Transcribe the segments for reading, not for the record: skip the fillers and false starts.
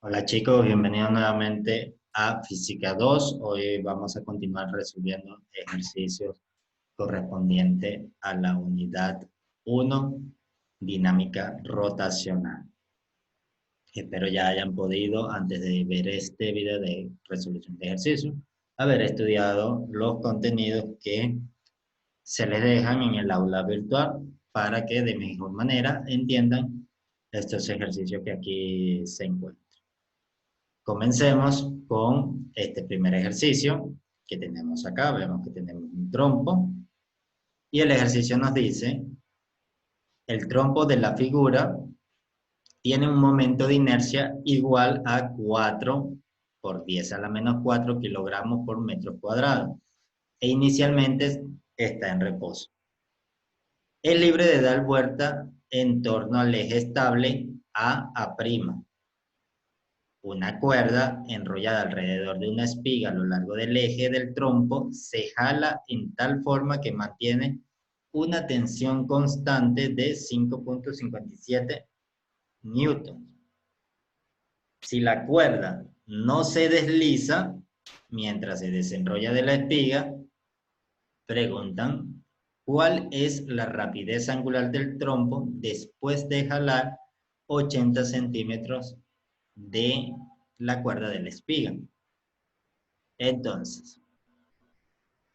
Hola chicos, bienvenidos nuevamente a Física 2. Hoy vamos a continuar resolviendo ejercicios correspondientes a la unidad 1, dinámica rotacional. Espero ya hayan podido, antes de ver este video de resolución de ejercicios, haber estudiado los contenidos que se les dejan en el aula virtual para que de mejor manera entiendan estos ejercicios que aquí se encuentran. Comencemos con este primer ejercicio que tenemos acá. Vemos que tenemos un trompo y el ejercicio nos dice, el trompo de la figura tiene un momento de inercia igual a 4 por 10 a la menos 4 kilogramos por metro cuadrado e inicialmente está en reposo. Es libre de dar vuelta en torno al eje estable A'. Una cuerda enrollada alrededor de una espiga a lo largo del eje del trompo se jala en tal forma que mantiene una tensión constante de 5.57 newtons. Si la cuerda no se desliza mientras se desenrolla de la espiga, preguntan cuál es la rapidez angular del trompo después de jalar 80 centímetros de la cuerda de la espiga. Entonces,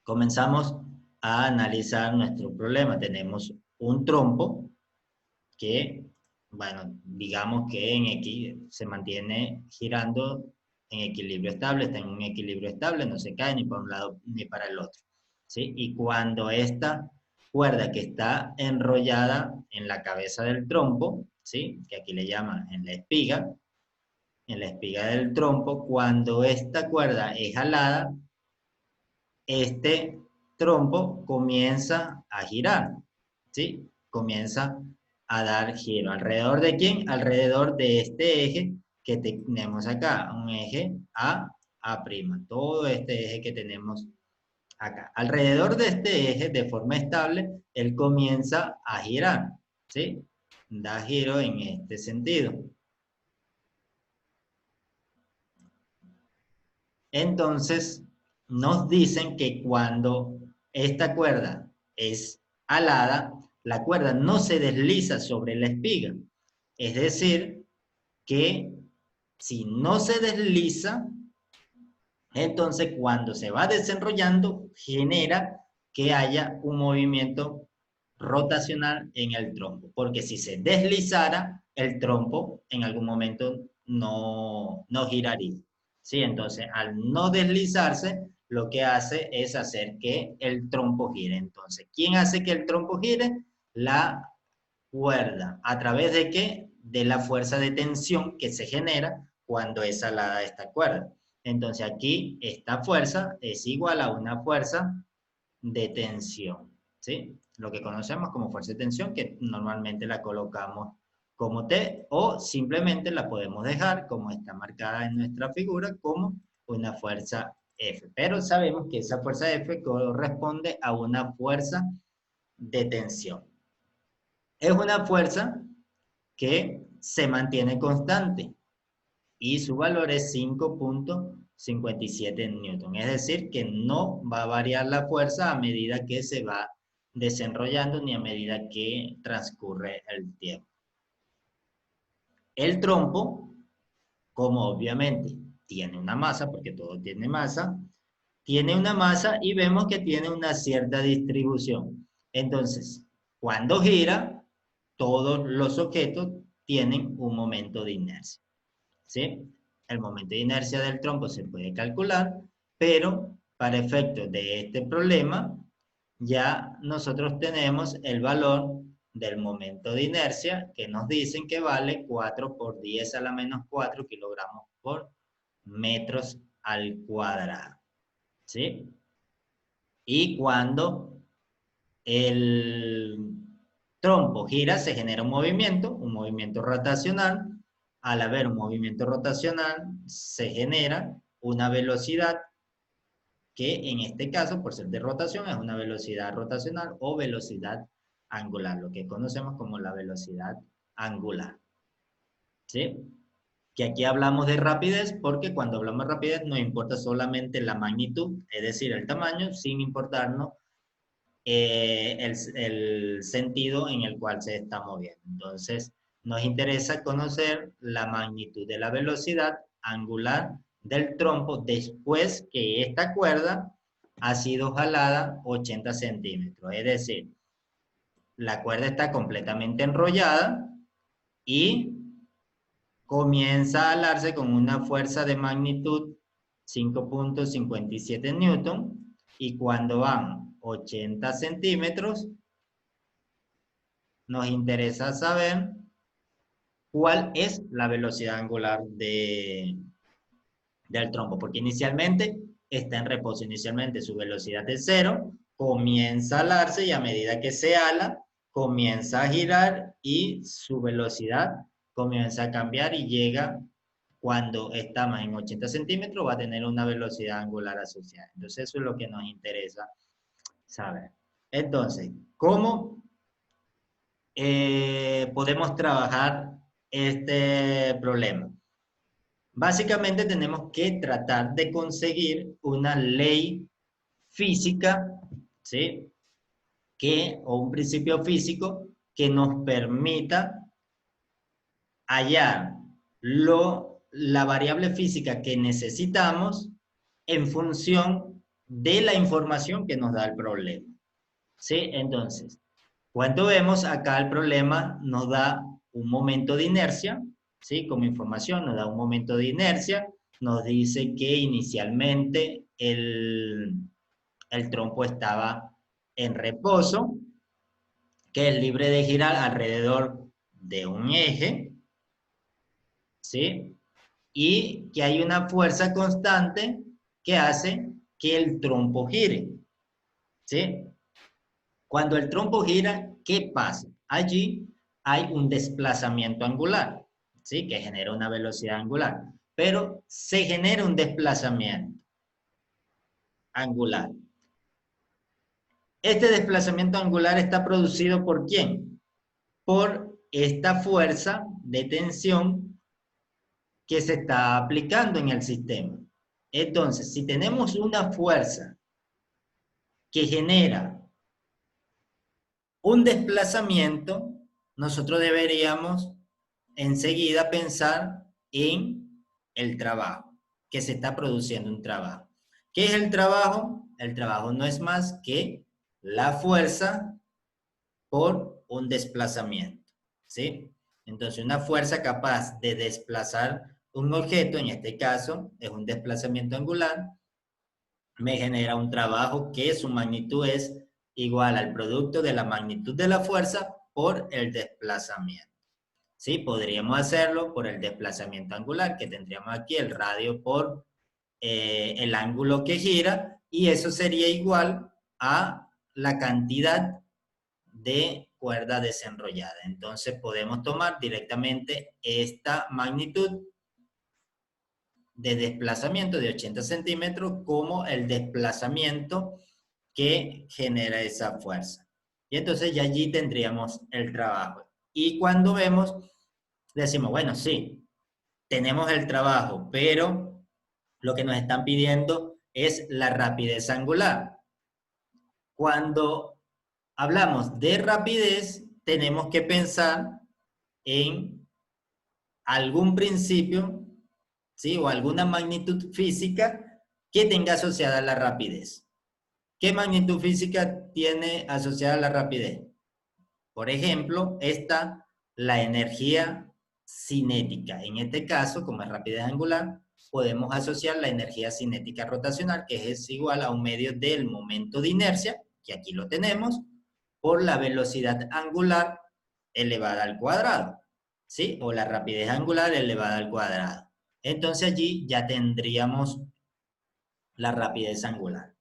comenzamos a analizar nuestro problema. Tenemos un trompo que, bueno, digamos que en X se mantiene girando en equilibrio estable, está en un equilibrio estable, no se cae ni para un lado ni para el otro. ¿Sí? Y cuando esta cuerda que está enrollada en la cabeza del trompo, ¿sí? Que aquí le llaman en la espiga del trompo, cuando esta cuerda es jalada, este trompo comienza a girar, ¿sí? Comienza a dar giro. ¿Alrededor de quién? Alrededor de este eje que tenemos acá, un eje A'. Todo este eje que tenemos acá. Alrededor de este eje, de forma estable, él comienza a girar, ¿sí? Da giro en este sentido. Entonces, nos dicen que cuando esta cuerda es alada, la cuerda no se desliza sobre la espiga. Es decir, que si no se desliza, entonces cuando se va desenrollando, genera que haya un movimiento rotacional en el trompo. Porque si se deslizara, el trompo en algún momento no giraría. ¿Sí? Entonces, al no deslizarse, lo que hace es hacer que el trompo gire. Entonces, ¿quién hace que el trompo gire? La cuerda. ¿A través de qué? De la fuerza de tensión que se genera cuando es alada esta cuerda. Entonces, aquí esta fuerza es igual a una fuerza de tensión, ¿sí? Lo que conocemos como fuerza de tensión, que normalmente la colocamos como T o simplemente la podemos dejar como está marcada en nuestra figura como una fuerza F. Pero sabemos que esa fuerza F corresponde a una fuerza de tensión. Es una fuerza que se mantiene constante y su valor es 5.57 newton. Es decir, que no va a variar la fuerza a medida que se va desenrollando ni a medida que transcurre el tiempo. El trompo, como obviamente tiene una masa, porque todo tiene una masa y vemos que tiene una cierta distribución. Entonces, cuando gira, todos los objetos tienen un momento de inercia. ¿Sí? El momento de inercia del trompo se puede calcular, pero para efectos de este problema, ya nosotros tenemos el valor del momento de inercia que nos dicen que vale 4 por 10 a la menos 4 kilogramos por metros al cuadrado. ¿Sí? Y cuando el trompo gira, se genera un movimiento rotacional. Al haber un movimiento rotacional, se genera una velocidad que en este caso, por ser de rotación, es una velocidad rotacional o velocidad angular, lo que conocemos como la velocidad angular. ¿Sí? que aquí hablamos de rapidez porque cuando hablamos de rapidez nos importa solamente la magnitud, es decir, el tamaño, sin importarnos el sentido en el cual se está moviendo. Entonces, nos interesa conocer la magnitud de la velocidad angular del trompo después que esta cuerda ha sido jalada 80 centímetros. Es decir, la cuerda está completamente enrollada y comienza a alarse con una fuerza de magnitud 5.57 newton y cuando van 80 centímetros nos interesa saber cuál es la velocidad angular del trompo, porque inicialmente está en reposo, inicialmente su velocidad es cero, comienza a alarse y a medida que se ala, comienza a girar y su velocidad comienza a cambiar y llega, cuando estamos en 80 centímetros, va a tener una velocidad angular asociada. Entonces eso es lo que nos interesa saber. Entonces, ¿cómo podemos trabajar este problema? Básicamente tenemos que tratar de conseguir una ley física, ¿sí? O un principio físico que nos permita hallar la variable física que necesitamos en función de la información que nos da el problema. ¿Sí? Entonces, cuando vemos acá el problema nos da un momento de inercia, ¿sí? Como información nos da un momento de inercia, nos dice que inicialmente el trompo estaba en reposo, que es libre de girar alrededor de un eje, ¿sí? Y que hay una fuerza constante que hace que el trompo gire, ¿sí? Cuando el trompo gira, ¿qué pasa? Allí hay un desplazamiento angular, ¿sí? Que genera una velocidad angular, pero se genera un desplazamiento angular. Este desplazamiento angular está producido ¿por quién? Por esta fuerza de tensión que se está aplicando en el sistema. Entonces, si tenemos una fuerza que genera un desplazamiento, nosotros deberíamos enseguida pensar en el trabajo, que se está produciendo un trabajo. ¿Qué es el trabajo? El trabajo no es más que la fuerza por un desplazamiento, ¿sí? Entonces, una fuerza capaz de desplazar un objeto, en este caso es un desplazamiento angular, me genera un trabajo que su magnitud es igual al producto de la magnitud de la fuerza por el desplazamiento. ¿Sí? Podríamos hacerlo por el desplazamiento angular, que tendríamos aquí el radio por el ángulo que gira, y eso sería igual a la cantidad de cuerda desenrollada. Entonces podemos tomar directamente esta magnitud de desplazamiento de 80 centímetros como el desplazamiento que genera esa fuerza. Y entonces ya allí tendríamos el trabajo. Y cuando vemos, decimos, bueno, sí, tenemos el trabajo, pero lo que nos están pidiendo es la rapidez angular. Cuando hablamos de rapidez, tenemos que pensar en algún principio, ¿sí? O alguna magnitud física que tenga asociada la rapidez. ¿Qué magnitud física tiene asociada la rapidez? Por ejemplo, está la energía cinética. En este caso, como es rapidez angular, podemos asociar la energía cinética rotacional, que es igual a un medio del momento de inercia, que aquí lo tenemos, por la velocidad angular elevada al cuadrado, ¿sí? O la rapidez angular elevada al cuadrado. Entonces allí ya tendríamos la rapidez angular.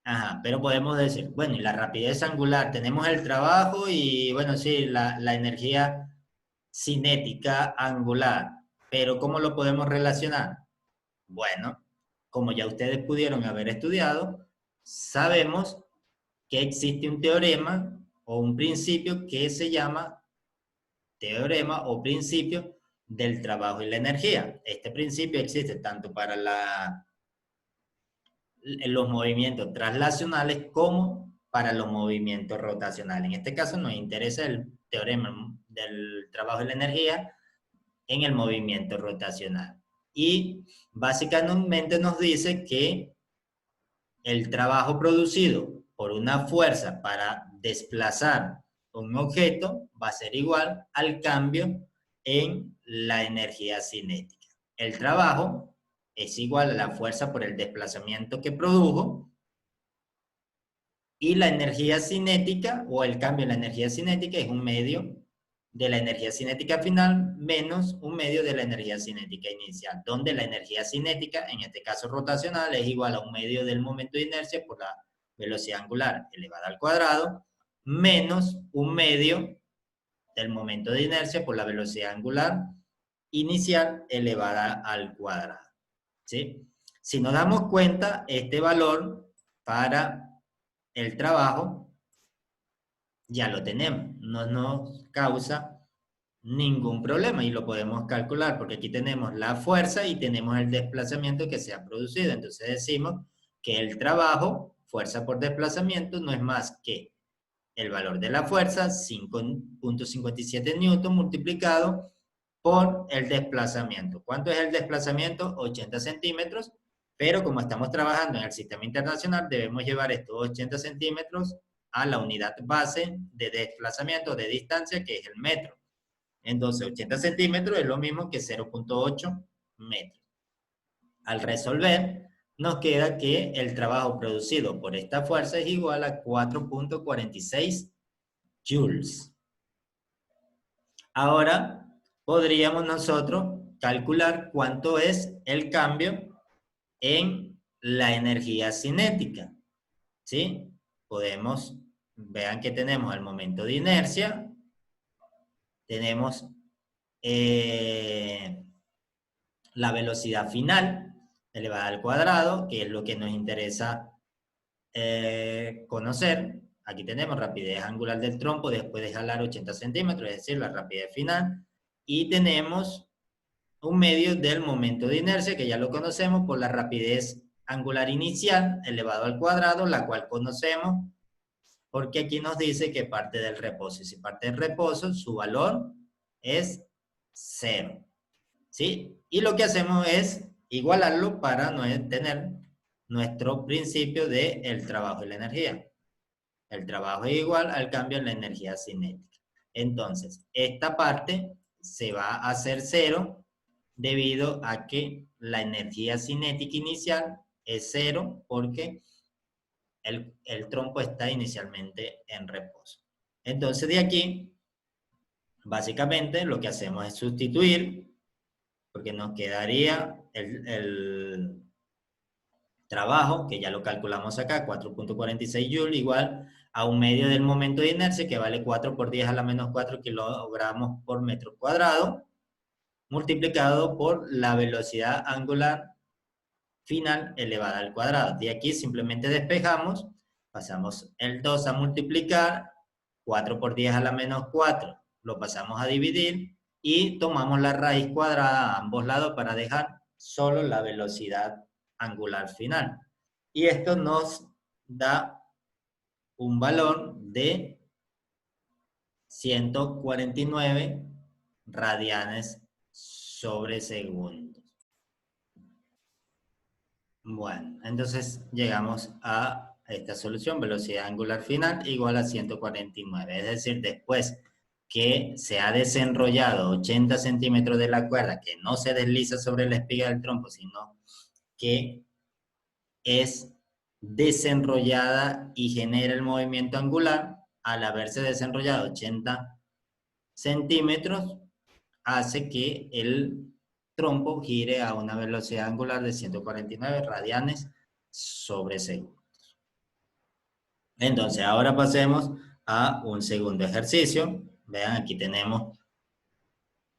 Ajá, pero podemos decir, bueno, y la rapidez angular, tenemos el trabajo y, bueno, sí, la energía cinética angular, pero ¿cómo lo podemos relacionar? Bueno, como ya ustedes pudieron haber estudiado, sabemos que existe un teorema o un principio que se llama teorema o principio del trabajo y la energía. Este principio existe tanto para los movimientos traslacionales como para los movimientos rotacionales. En este caso nos interesa el teorema del trabajo y la energía en el movimiento rotacional. Y básicamente nos dice que el trabajo producido por una fuerza para desplazar un objeto va a ser igual al cambio en la energía cinética. El trabajo es igual a la fuerza por el desplazamiento que produjo y la energía cinética o el cambio en la energía cinética es un medio de la energía cinética final menos un medio de la energía cinética inicial, donde la energía cinética, en este caso rotacional, es igual a un medio del momento de inercia por la velocidad angular elevada al cuadrado, menos un medio del momento de inercia por la velocidad angular inicial elevada al cuadrado. ¿Sí? Si nos damos cuenta, este valor para el trabajo ya lo tenemos, no nos causa ningún problema y lo podemos calcular porque aquí tenemos la fuerza y tenemos el desplazamiento que se ha producido. Entonces decimos que el trabajo, fuerza por desplazamiento, no es más que el valor de la fuerza, 5.57 newton multiplicado por el desplazamiento. ¿Cuánto es el desplazamiento? 80 centímetros, pero como estamos trabajando en el sistema internacional, debemos llevar estos 80 centímetros a la unidad base de desplazamiento de distancia, que es el metro. Entonces, 80 centímetros es lo mismo que 0.8 metros. Al resolver, nos queda que el trabajo producido por esta fuerza es igual a 4.46 joules. Ahora, podríamos nosotros calcular cuánto es el cambio en la energía cinética. ¿Sí? Podemos, vean que tenemos el momento de inercia, tenemos la velocidad final elevada al cuadrado, que es lo que nos interesa conocer. Aquí tenemos rapidez angular del trompo después de jalar 80 centímetros, es decir, la rapidez final. Y tenemos un medio del momento de inercia, que ya lo conocemos por la rapidez angular inicial elevado al cuadrado, la cual conocemos porque aquí nos dice que parte del reposo. Y si parte del reposo, su valor es 0. ¿Sí? Y lo que hacemos es igualarlo para no tener nuestro principio de el trabajo y la energía. El trabajo es igual al cambio en la energía cinética. Entonces, esta parte se va a hacer 0 debido a que la energía cinética inicial es 0 porque el trompo está inicialmente en reposo. Entonces, de aquí, básicamente, lo que hacemos es sustituir, porque nos quedaría el trabajo, que ya lo calculamos acá, 4.46 joules, igual a un medio del momento de inercia, que vale 4 por 10 a la menos 4 kilogramos por metro cuadrado, multiplicado por la velocidad angular final elevada al cuadrado. De aquí simplemente despejamos, pasamos el 2 a multiplicar, 4 por 10 a la menos 4, lo pasamos a dividir y tomamos la raíz cuadrada a ambos lados para dejar solo la velocidad angular final. Y esto nos da un valor de 149 radianes sobre segundo. Bueno, entonces llegamos a esta solución, velocidad angular final igual a 149. Es decir, después que se ha desenrollado 80 centímetros de la cuerda, que no se desliza sobre la espiga del trompo, sino que es desenrollada y genera el movimiento angular, al haberse desenrollado 80 centímetros, hace que el trompo gire a una velocidad angular de 149 radianes sobre segundo. Entonces, ahora pasemos a un segundo ejercicio. Vean, aquí tenemos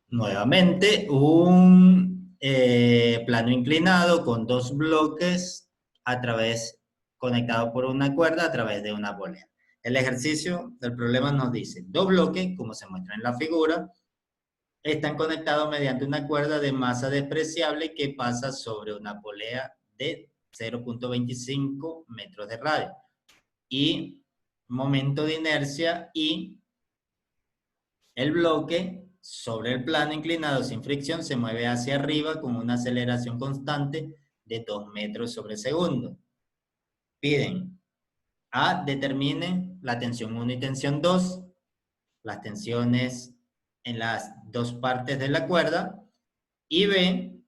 nuevamente un plano inclinado con dos bloques conectados por una cuerda a través de una polea. El ejercicio del problema nos dice dos bloques, como se muestra en la figura. están conectados mediante una cuerda de masa despreciable que pasa sobre una polea de 0.25 metros de radio. Y momento de inercia y el bloque sobre el plano inclinado sin fricción se mueve hacia arriba con una aceleración constante de 2 metros sobre segundo. Piden A, determine la tensión 1 y tensión 2, las tensiones en las dos partes de la cuerda, y B,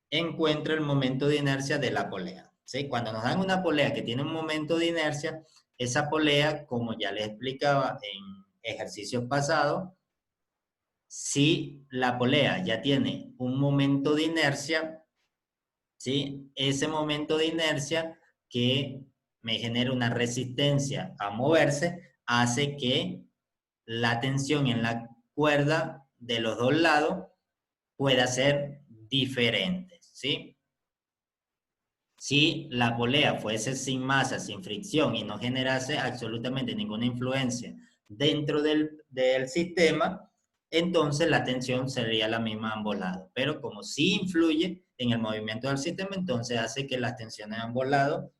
encuentra el momento de inercia de la polea. ¿Sí? Cuando nos dan una polea que tiene un momento de inercia, esa polea, como ya les explicaba en ejercicios pasados, si la polea ya tiene un momento de inercia, ¿sí? Ese momento de inercia que me genera una resistencia a moverse, hace que la tensión en la cuerda de los dos lados pueda ser diferente, ¿sí? Si la polea fuese sin masa, sin fricción y no generase absolutamente ninguna influencia dentro del sistema, entonces la tensión sería la misma a ambos lados. Pero como sí influye en el movimiento del sistema, entonces hace que las tensiones a ambos lados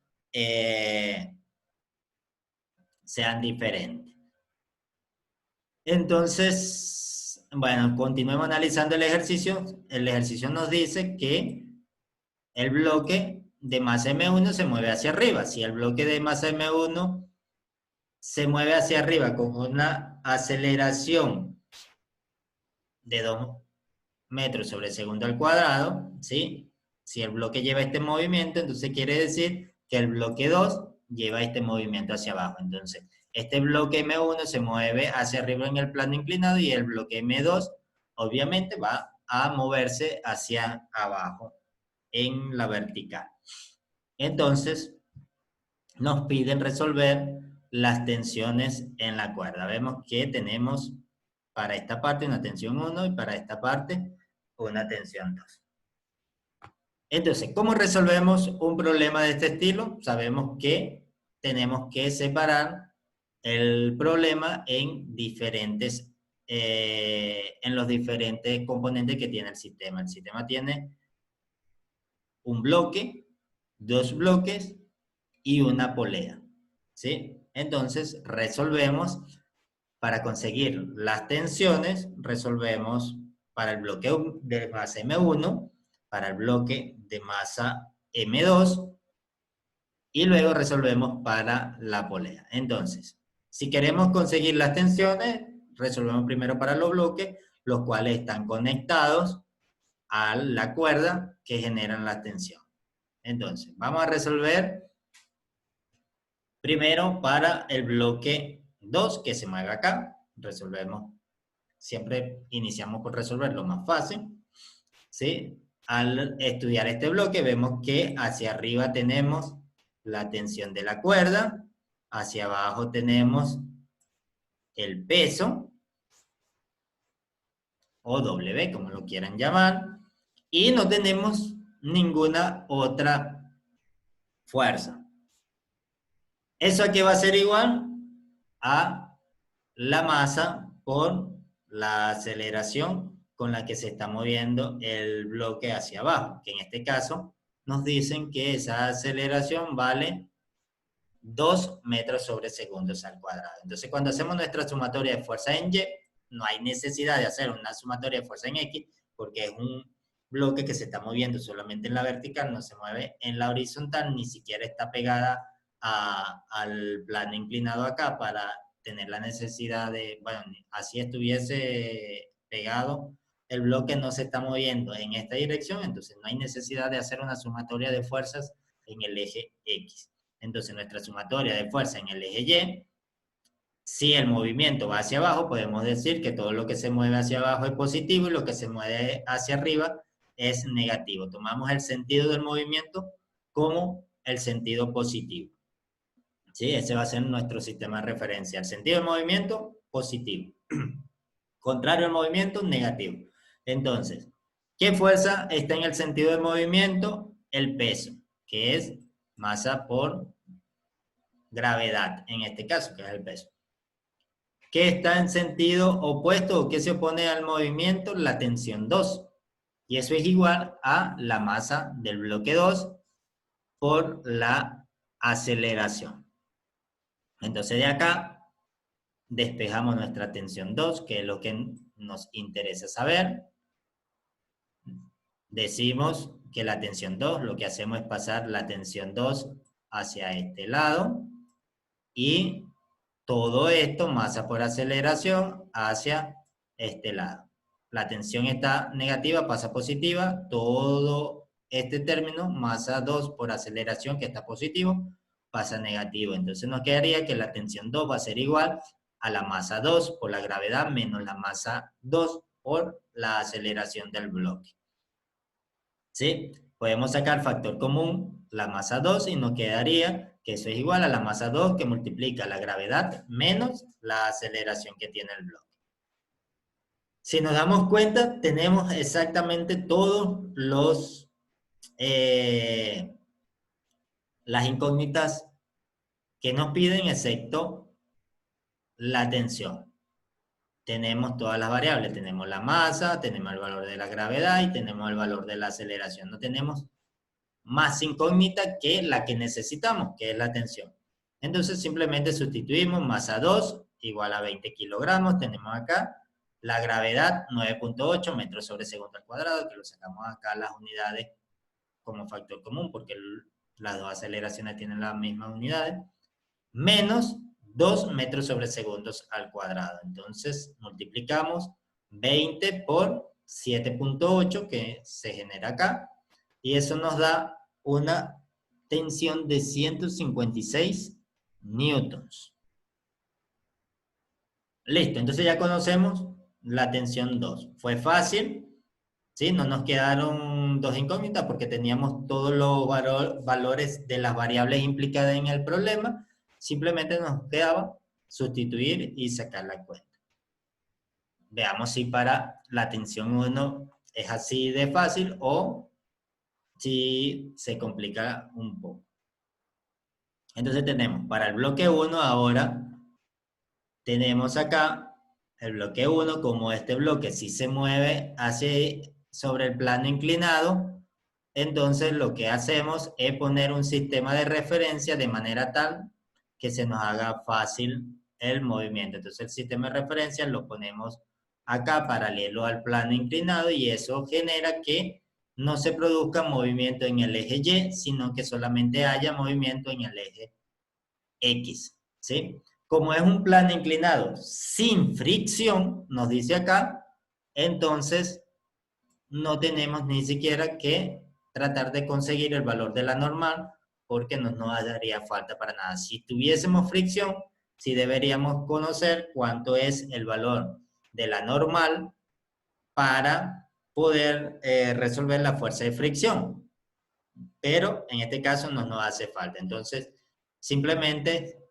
sean diferentes. Entonces, bueno, continuemos analizando el ejercicio. El ejercicio nos dice que el bloque de masa M1 se mueve hacia arriba. Si el bloque de masa M1 se mueve hacia arriba con una aceleración de 2 metros sobre segundo al cuadrado, ¿sí? Si el bloque lleva este movimiento, entonces quiere decir que el bloque 2 lleva este movimiento hacia abajo. Entonces, este bloque M1 se mueve hacia arriba en el plano inclinado y el bloque M2 obviamente va a moverse hacia abajo en la vertical. Entonces, nos piden resolver las tensiones en la cuerda. Vemos que tenemos para esta parte una tensión 1 y para esta parte una tensión 2. Entonces, ¿cómo resolvemos un problema de este estilo? Sabemos que tenemos que separar el problema en los diferentes componentes que tiene el sistema. El sistema tiene un bloque, dos bloques y una polea, ¿sí? Entonces, resolvemos para conseguir las tensiones, resolvemos para el bloque de masa M1, para el bloque de masa M2 y luego resolvemos para la polea. Entonces, si queremos conseguir las tensiones, resolvemos primero para los bloques, los cuales están conectados a la cuerda que generan la tensión. Entonces, vamos a resolver primero para el bloque 2 que se mueve acá. Resolvemos, siempre iniciamos por resolver lo más fácil, ¿sí? Al estudiar este bloque vemos que hacia arriba tenemos la tensión de la cuerda, hacia abajo tenemos el peso, o W, como lo quieran llamar, y no tenemos ninguna otra fuerza. ¿Eso aquí va a ser igual? A la masa por la aceleración con la que se está moviendo el bloque hacia abajo, que en este caso nos dicen que esa aceleración vale 2 metros sobre segundos al cuadrado. Entonces, cuando hacemos nuestra sumatoria de fuerza en Y, no hay necesidad de hacer una sumatoria de fuerza en X, porque es un bloque que se está moviendo solamente en la vertical, no se mueve en la horizontal, ni siquiera está pegada al plano inclinado acá para tener la necesidad de, bueno, así estuviese pegado, el bloque no se está moviendo en esta dirección, entonces no hay necesidad de hacer una sumatoria de fuerzas en el eje X. Entonces nuestra sumatoria de fuerza en el eje Y, si el movimiento va hacia abajo, podemos decir que todo lo que se mueve hacia abajo es positivo y lo que se mueve hacia arriba es negativo. Tomamos el sentido del movimiento como el sentido positivo. ¿Sí? Ese va a ser nuestro sistema de referencia. El sentido del movimiento, positivo. Contrario al movimiento, negativo. Entonces, ¿qué fuerza está en el sentido del movimiento? El peso, que es masa por gravedad, en este caso, que es el peso. ¿Qué está en sentido opuesto o qué se opone al movimiento? La tensión 2. Y eso es igual a la masa del bloque 2 por la aceleración. Entonces de acá despejamos nuestra tensión 2, que es lo que nos interesa saber. Decimos que la tensión 2, lo que hacemos es pasar la tensión 2 hacia este lado y todo esto, masa por aceleración, hacia este lado. La tensión está negativa, pasa positiva, todo este término, masa 2 por aceleración, que está positivo, pasa negativo. Entonces nos quedaría que la tensión 2 va a ser igual a la masa 2 por la gravedad menos la masa 2 por la aceleración del bloque. ¿Sí? Podemos sacar factor común, la masa 2, y nos quedaría que eso es igual a la masa 2 que multiplica la gravedad menos la aceleración que tiene el bloque. Si nos damos cuenta, tenemos exactamente todos las incógnitas que nos piden, excepto la tensión. Tenemos todas las variables, tenemos la masa, tenemos el valor de la gravedad y tenemos el valor de la aceleración. No tenemos más incógnita que la que necesitamos, que es la tensión. Entonces simplemente sustituimos masa 2 igual a 20 kilogramos, tenemos acá la gravedad 9.8 metros sobre segundo al cuadrado, que lo sacamos acá las unidades como factor común, porque las dos aceleraciones tienen las mismas unidades, menos 2 metros sobre segundos al cuadrado. Entonces multiplicamos 20 por 7.8 que se genera acá, y eso nos da una tensión de 156 newtons. Listo, entonces ya conocemos la tensión 2. Fue fácil, ¿sí? No nos quedaron dos incógnitas porque teníamos todos los valores de las variables implicadas en el problema. Simplemente nos quedaba sustituir y sacar la cuenta. Veamos si para la tensión 1 es así de fácil o si se complica un poco. Entonces tenemos para el bloque 1 ahora, tenemos acá el bloque 1, como este bloque sí se mueve sobre el plano inclinado, entonces lo que hacemos es poner un sistema de referencia de manera tal que se nos haga fácil el movimiento. Entonces el sistema de referencia lo ponemos acá paralelo al plano inclinado y eso genera que no se produzca movimiento en el eje Y, sino que solamente haya movimiento en el eje X, ¿sí? Como es un plano inclinado sin fricción, nos dice acá, entonces no tenemos ni siquiera que tratar de conseguir el valor de la normal porque no nos haría falta para nada. Si tuviésemos fricción, sí deberíamos conocer cuánto es el valor de la normal para poder resolver la fuerza de fricción. Pero en este caso no nos hace falta. Entonces, simplemente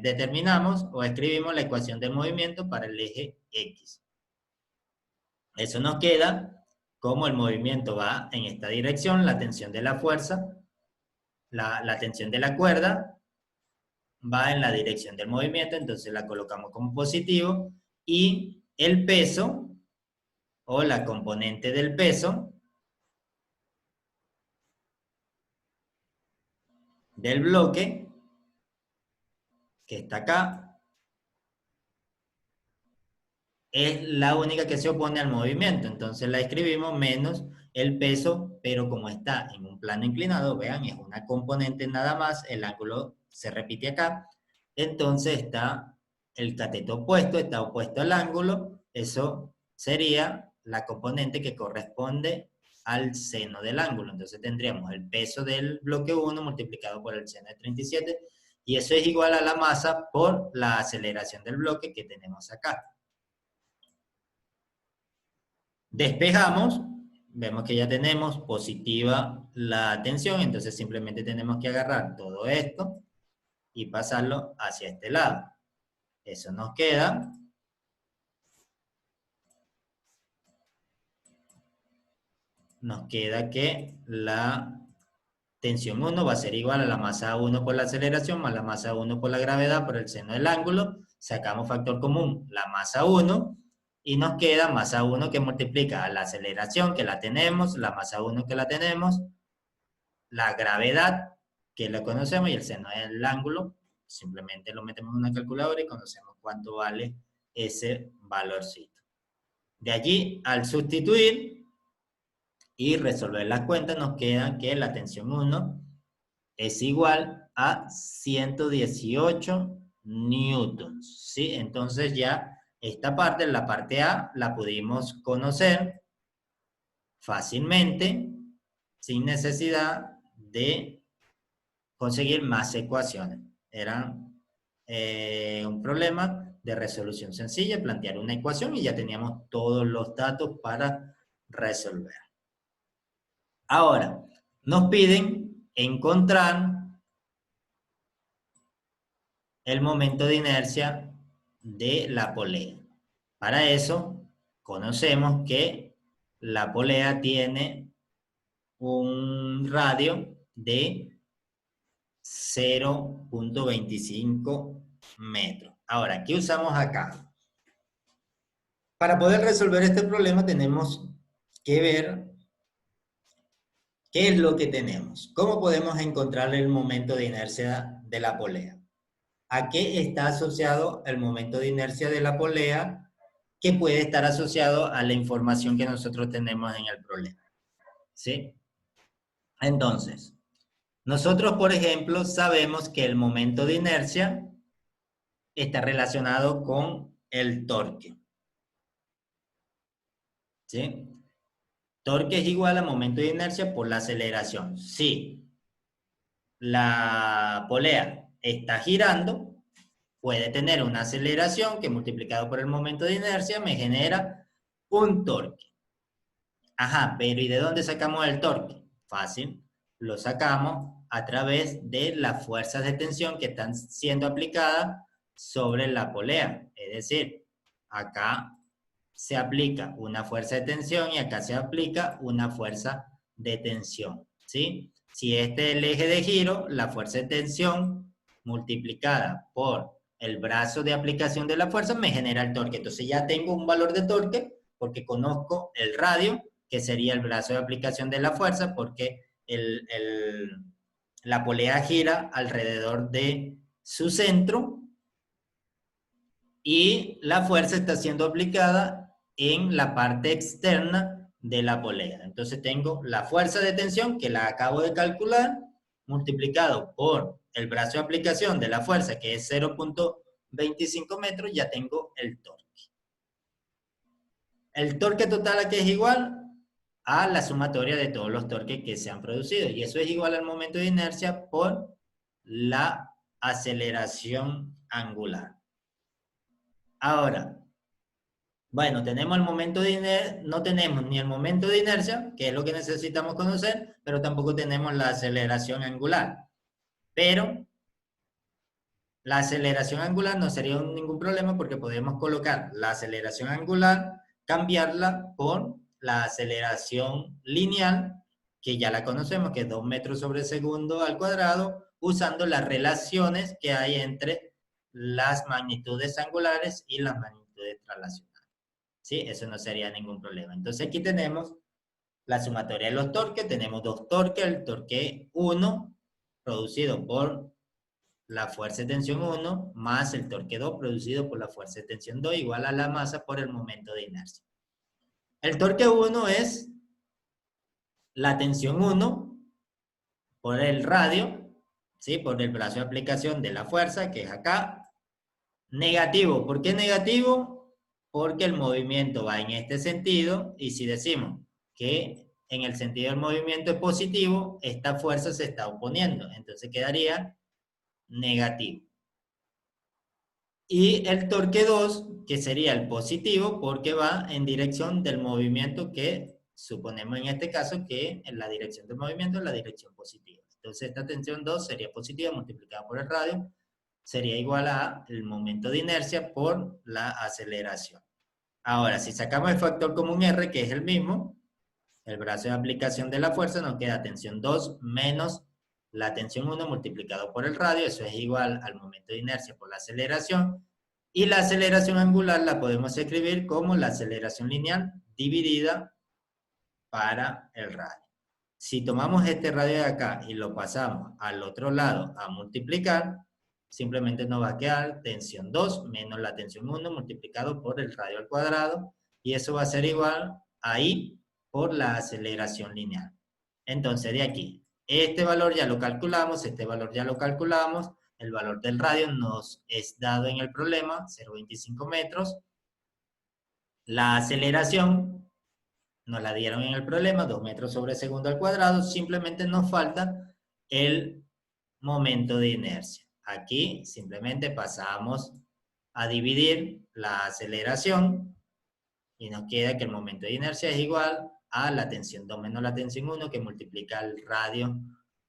determinamos o escribimos la ecuación del movimiento para el eje X. Eso nos queda como el movimiento va en esta dirección, la tensión de la fuerza, la tensión de la cuerda va en la dirección del movimiento, entonces la colocamos como positivo, y el peso o la componente del peso del bloque que está acá es la única que se opone al movimiento. Entonces la escribimos menos el peso, pero como está en un plano inclinado, vean, es una componente nada más, el ángulo se repite acá, entonces está el cateto opuesto, está opuesto al ángulo, eso sería la componente que corresponde al seno del ángulo. Entonces tendríamos el peso del bloque 1 multiplicado por el seno de 37, y eso es igual a la masa por la aceleración del bloque que tenemos acá. Despejamos, vemos que ya tenemos positiva la tensión, entonces simplemente tenemos que agarrar todo esto y pasarlo hacia este lado. Eso nos queda que tensión 1 va a ser igual a la masa 1 por la aceleración más la masa 1 por la gravedad por el seno del ángulo. Sacamos factor común, la masa 1, y nos queda masa 1 que multiplica a la aceleración, que la tenemos, la masa 1 que la tenemos, la gravedad, que la conocemos, y el seno del ángulo. Simplemente lo metemos en una calculadora y conocemos cuánto vale ese valorcito. De allí, al sustituir y resolver las cuentas, nos queda que la tensión 1 es igual a 118 newtons, ¿sí? Entonces ya esta parte, la parte A, la pudimos conocer fácilmente, sin necesidad de conseguir más ecuaciones. Era un problema de resolución sencilla, plantear una ecuación y ya teníamos todos los datos para resolver. Ahora, nos piden encontrar el momento de inercia de la polea. Para eso, conocemos que la polea tiene un radio de 0.25 metros. Ahora, ¿qué usamos acá? Para poder resolver este problema tenemos que ver qué es lo que tenemos. ¿Cómo podemos encontrar el momento de inercia de la polea? ¿A qué está asociado el momento de inercia de la polea que puede estar asociado a la información que nosotros tenemos en el problema? ¿Sí? Entonces, nosotros, por ejemplo, sabemos que el momento de inercia está relacionado con el torque. ¿Sí? Torque es igual a momento de inercia por la aceleración. Si la polea está girando, puede tener una aceleración que multiplicado por el momento de inercia me genera un torque. Ajá, pero ¿y de dónde sacamos el torque? Fácil, lo sacamos a través de las fuerzas de tensión que están siendo aplicadas sobre la polea. Es decir, acá se aplica una fuerza de tensión y acá se aplica una fuerza de tensión, ¿sí? Si este es el eje de giro, la fuerza de tensión multiplicada por el brazo de aplicación de la fuerza me genera el torque. Entonces ya tengo un valor de torque porque conozco el radio, que sería el brazo de aplicación de la fuerza, porque la polea gira alrededor de su centro y la fuerza está siendo aplicada en la parte externa de la polea. Entonces tengo la fuerza de tensión, que la acabo de calcular, multiplicado por el brazo de aplicación de la fuerza, que es 0.25 metros, ya tengo el torque. El torque total aquí es igual a la sumatoria de todos los torques que se han producido. Y eso es igual al momento de inercia por la aceleración angular. Ahora, bueno, tenemos el momento de inercia, no tenemos ni el momento de inercia, que es lo que necesitamos conocer, pero tampoco tenemos la aceleración angular. Pero la aceleración angular no sería ningún problema porque podemos colocar la aceleración angular, cambiarla por la aceleración lineal, que ya la conocemos, que es 2 metros sobre segundo al cuadrado, usando las relaciones que hay entre las magnitudes angulares y las magnitudes traslacionales. ¿Sí? Eso no sería ningún problema. Entonces aquí tenemos la sumatoria de los torques, tenemos dos torques, el torque 1 producido por la fuerza de tensión 1 más el torque 2 producido por la fuerza de tensión 2 igual a la masa por el momento de inercia. El torque 1 es la tensión 1 por el radio, ¿sí? Por el brazo de aplicación de la fuerza, que es acá. Negativo. ¿Por qué negativo? Porque el movimiento va en este sentido y si decimos que en el sentido del movimiento es positivo, esta fuerza se está oponiendo. Entonces quedaría negativo. Y el torque 2, que sería el positivo, porque va en dirección del movimiento que suponemos en este caso que en la dirección del movimiento es la dirección positiva. Entonces esta tensión 2 sería positiva multiplicada por el radio, sería igual a el momento de inercia por la aceleración. Ahora, si sacamos el factor común R, que es el mismo, el brazo de aplicación de la fuerza, nos queda tensión 2 menos la tensión 1 multiplicado por el radio, eso es igual al momento de inercia por la aceleración, y la aceleración angular la podemos escribir como la aceleración lineal dividida para el radio. Si tomamos este radio de acá y lo pasamos al otro lado a multiplicar, simplemente nos va a quedar tensión 2 menos la tensión 1 multiplicado por el radio al cuadrado, y eso va a ser igual a I por la aceleración lineal. Entonces de aquí, este valor ya lo calculamos, este valor ya lo calculamos, el valor del radio nos es dado en el problema, 0,25 metros. La aceleración nos la dieron en el problema, 2 metros sobre segundo al cuadrado, simplemente nos falta el momento de inercia. Aquí simplemente pasamos a dividir la aceleración y nos queda que el momento de inercia es igual a la tensión 2 menos la tensión 1, que multiplica el radio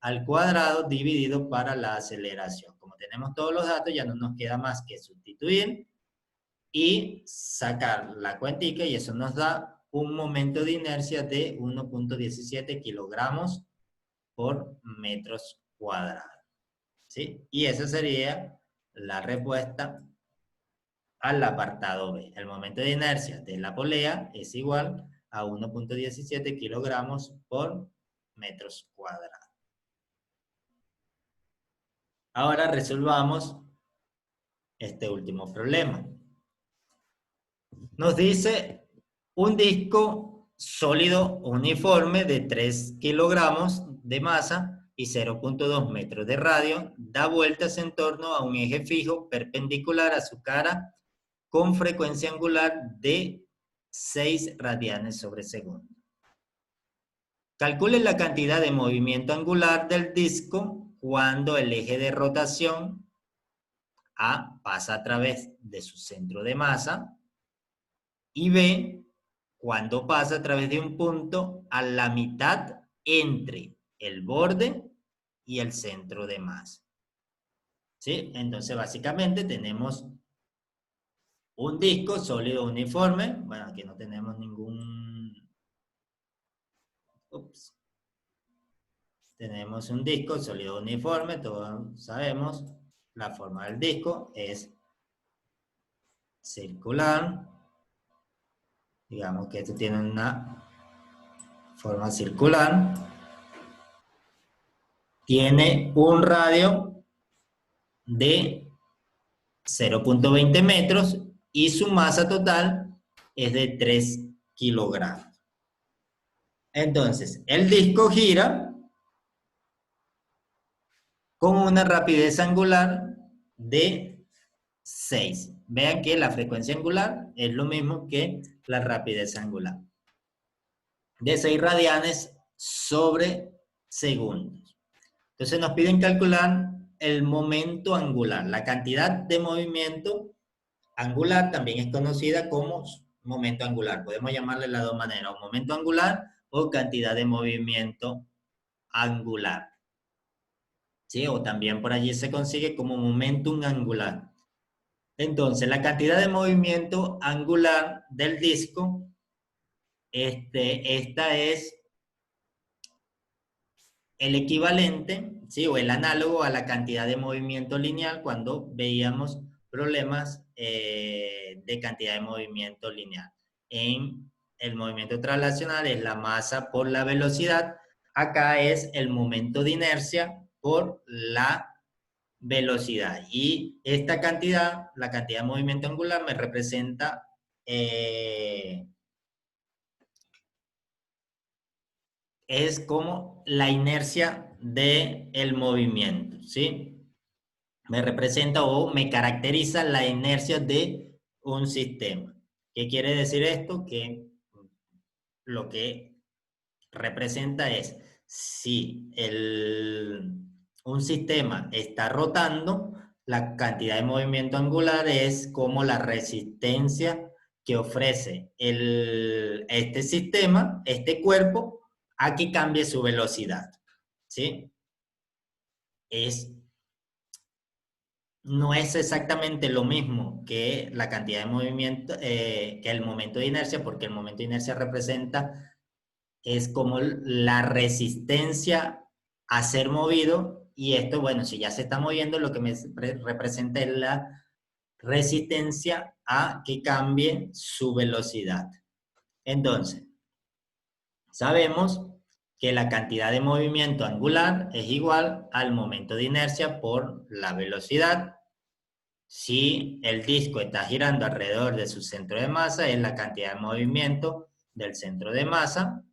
al cuadrado dividido para la aceleración. Como tenemos todos los datos, ya no nos queda más que sustituir y sacar la cuentica, y eso nos da un momento de inercia de 1.17 kilogramos por metros cuadrados. ¿Sí? Y esa sería la respuesta al apartado B. El momento de inercia de la polea es igual a 1.17 kilogramos por metros cuadrados. Ahora resolvamos este último problema. Nos dice un disco sólido uniforme de 3 kilogramos de masa y 0.2 metros de radio da vueltas en torno a un eje fijo perpendicular a su cara con frecuencia angular de 6 radianes sobre segundo. Calcule la cantidad de movimiento angular del disco cuando el eje de rotación A pasa a través de su centro de masa y B cuando pasa a través de un punto a la mitad entre el borde y el centro de masa. ¿Sí? Entonces básicamente tenemos un disco sólido uniforme. Bueno, aquí no tenemos ningún... Ups. Tenemos un disco sólido uniforme, todos sabemos. La forma del disco es circular. Digamos que esto tiene una forma circular. Tiene un radio de 0.20 metros y su masa total es de 3 kilogramos. Entonces, el disco gira con una rapidez angular de 6. Vean que la frecuencia angular es lo mismo que la rapidez angular. De 6 radianes sobre segundos. Entonces nos piden calcular el momento angular. La cantidad de movimiento angular también es conocida como momento angular. Podemos llamarle de las dos maneras, o momento angular o cantidad de movimiento angular. ¿Sí? O también por allí se consigue como momentum angular. Entonces, la cantidad de movimiento angular del disco, esta es el equivalente, ¿sí? O el análogo a la cantidad de movimiento lineal cuando veíamos problemas de cantidad de movimiento lineal. En el movimiento traslacional es la masa por la velocidad. Acá es el momento de inercia por la velocidad. Y esta cantidad, la cantidad de movimiento angular, me representa es como la inercia del movimiento, ¿sí? Me representa o me caracteriza la inercia de un sistema. ¿Qué quiere decir esto? Que lo que representa es si un sistema está rotando, la cantidad de movimiento angular es como la resistencia que ofrece este sistema, este cuerpo, a que cambie su velocidad. ¿Sí? No es exactamente lo mismo que la cantidad de movimiento, que el momento de inercia, porque el momento de inercia es como la resistencia a ser movido, y esto, bueno, si ya se está moviendo, lo que me representa es la resistencia a que cambie su velocidad. Entonces, sabemos que la cantidad de movimiento angular es igual al momento de inercia por la velocidad. Si el disco está girando alrededor de su centro de masa, es la cantidad de movimiento del centro de masa,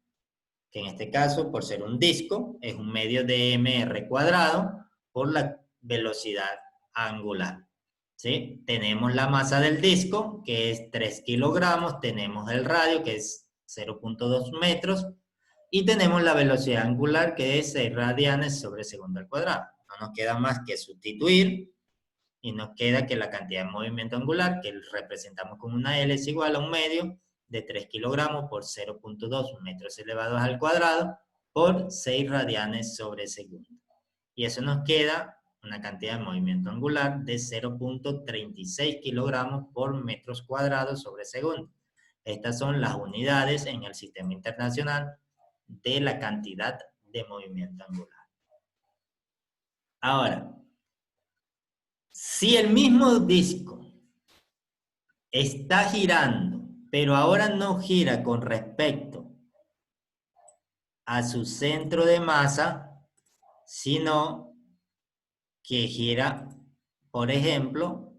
que en este caso, por ser un disco, es un medio de mr cuadrado por la velocidad angular. ¿Sí? Tenemos la masa del disco, que es 3 kilogramos, tenemos el radio, que es 0.2 metros, y tenemos la velocidad angular, que es 6 radianes sobre segundo al cuadrado. No nos queda más que sustituir, y nos queda que la cantidad de movimiento angular, que representamos con una L, es igual a un medio de 3 kilogramos por 0.2 metros elevados al cuadrado por 6 radianes sobre segundo. Y eso nos queda una cantidad de movimiento angular de 0.36 kilogramos por metros cuadrados sobre segundo. Estas son las unidades en el sistema internacional de la cantidad de movimiento angular. Ahora, si el mismo disco está girando, pero ahora no gira con respecto a su centro de masa, sino que gira, por ejemplo,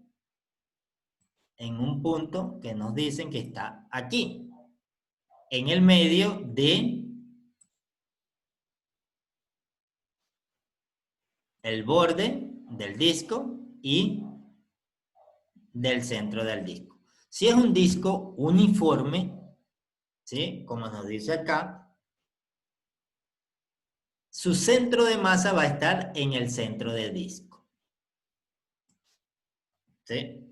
en un punto que nos dicen que está aquí, en el medio de el borde del disco y del centro del disco. Si es un disco uniforme, ¿sí? Como nos dice acá, su centro de masa va a estar en el centro del disco. ¿Sí?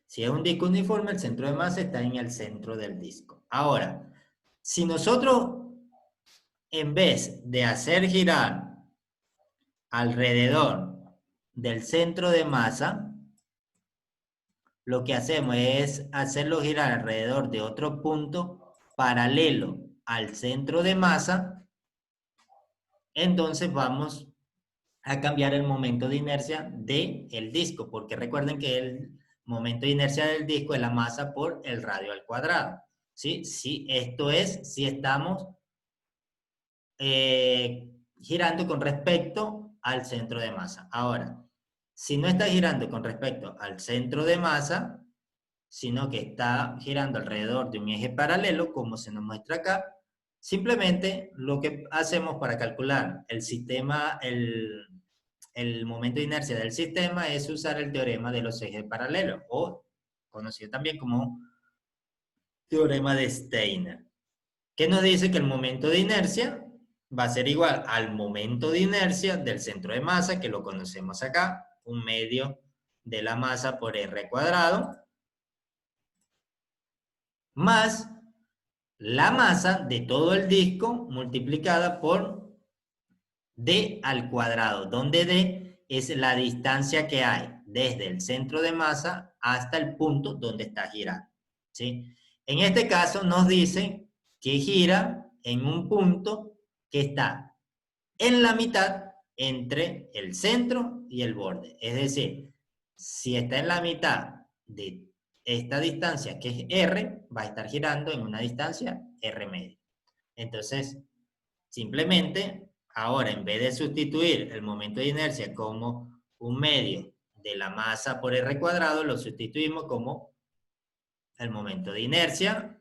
Si es un disco uniforme, el centro de masa está en el centro del disco. Ahora, si nosotros, en vez de hacer girar alrededor del centro de masa, lo que hacemos es hacerlo girar alrededor de otro punto paralelo al centro de masa, entonces vamos a cambiar el momento de inercia del disco, porque recuerden que el momento de inercia del disco es la masa por el radio al cuadrado. ¿Sí? Sí, esto es si estamos girando con respecto al centro de masa. Ahora, si no está girando con respecto al centro de masa, sino que está girando alrededor de un eje paralelo, como se nos muestra acá, simplemente lo que hacemos para calcular el sistema, el momento de inercia del sistema es usar el teorema de los ejes paralelos, o conocido también como teorema de Steiner, que nos dice que el momento de inercia va a ser igual al momento de inercia del centro de masa, que lo conocemos acá, un medio de la masa por r cuadrado, más la masa de todo el disco multiplicada por d al cuadrado, donde d es la distancia que hay desde el centro de masa hasta el punto donde está girando. ¿Sí? En este caso nos dice que gira en un punto que está en la mitad entre el centro y el borde. Es decir, si está en la mitad de esta distancia, que es R, va a estar girando en una distancia R medio. Entonces, simplemente, ahora en vez de sustituir el momento de inercia como un medio de la masa por R cuadrado, lo sustituimos como el momento de inercia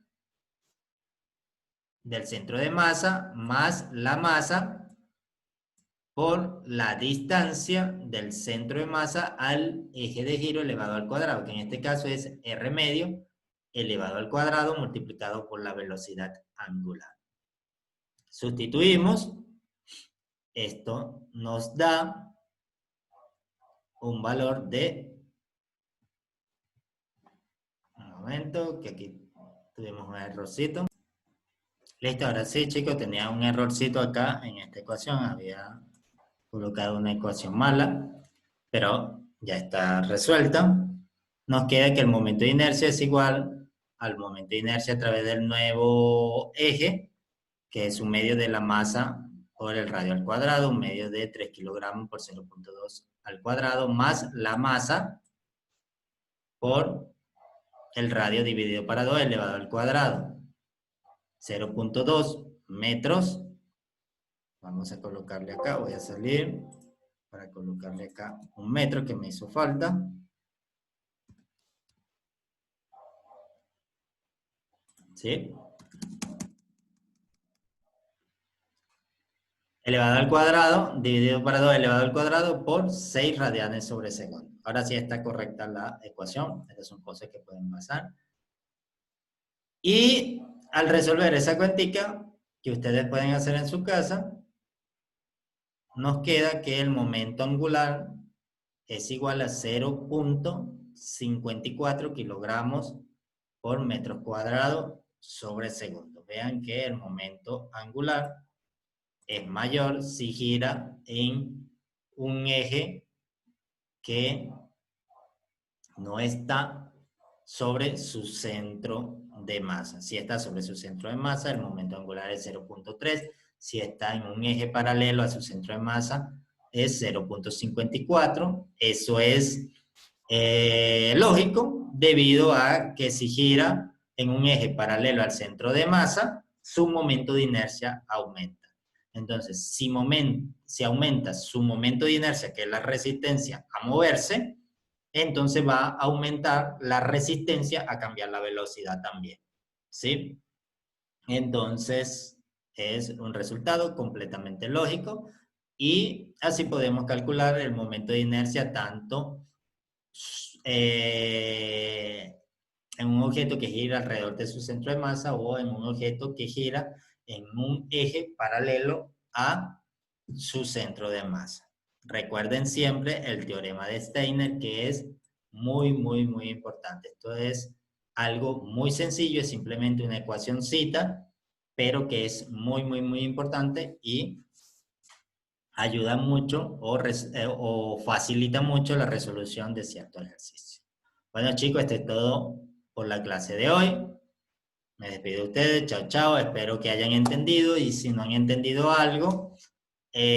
del centro de masa más la masa por la distancia del centro de masa al eje de giro elevado al cuadrado, que en este caso es R medio elevado al cuadrado multiplicado por la velocidad angular. Sustituimos, esto nos da un valor de, un momento, que aquí tuvimos un errorcito. Listo, ahora sí, chicos, tenía un errorcito acá en esta ecuación, había colocado una ecuación mala, pero ya está resuelta. Nos queda que el momento de inercia es igual al momento de inercia a través del nuevo eje, que es un medio de la masa por el radio al cuadrado, un medio de 3 kilogramos por 0.2 al cuadrado, más la masa por el radio dividido para 2 elevado al cuadrado. 0.2 metros. Vamos a colocarle acá, voy a salir para colocarle acá un metro que me hizo falta. ¿Sí? Elevado al cuadrado, dividido para 2 elevado al cuadrado por 6 radianes sobre segundo. Ahora sí está correcta la ecuación. Estas son cosas que pueden pasar. Y al resolver esa cuentica que ustedes pueden hacer en su casa, nos queda que el momento angular es igual a 0.54 kilogramos por metro cuadrado sobre segundo. Vean que el momento angular es mayor si gira en un eje que no está sobre su centro de masa. Si está sobre su centro de masa, el momento angular es 0.3. Si está en un eje paralelo a su centro de masa, es 0.54. Eso es lógico, debido a que si gira en un eje paralelo al centro de masa, su momento de inercia aumenta. Entonces, si aumenta su momento de inercia, que es la resistencia a moverse, entonces va a aumentar la resistencia a cambiar la velocidad también. ¿Sí? Entonces, es un resultado completamente lógico y así podemos calcular el momento de inercia tanto en un objeto que gira alrededor de su centro de masa o en un objeto que gira en un eje paralelo a su centro de masa. Recuerden siempre el teorema de Steiner, que es muy, muy, muy importante. Esto es algo muy sencillo, es simplemente una ecuacióncita, pero que es muy, muy, muy importante y ayuda mucho o facilita mucho la resolución de cierto ejercicio. Bueno, chicos, esto es todo por la clase de hoy. Me despido de ustedes. Chao, chao. Espero que hayan entendido y si no han entendido algo,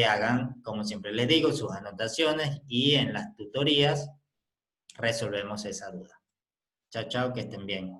hagan, como siempre les digo, sus anotaciones y en las tutorías resolvemos esa duda. Chao, chao, que estén bien.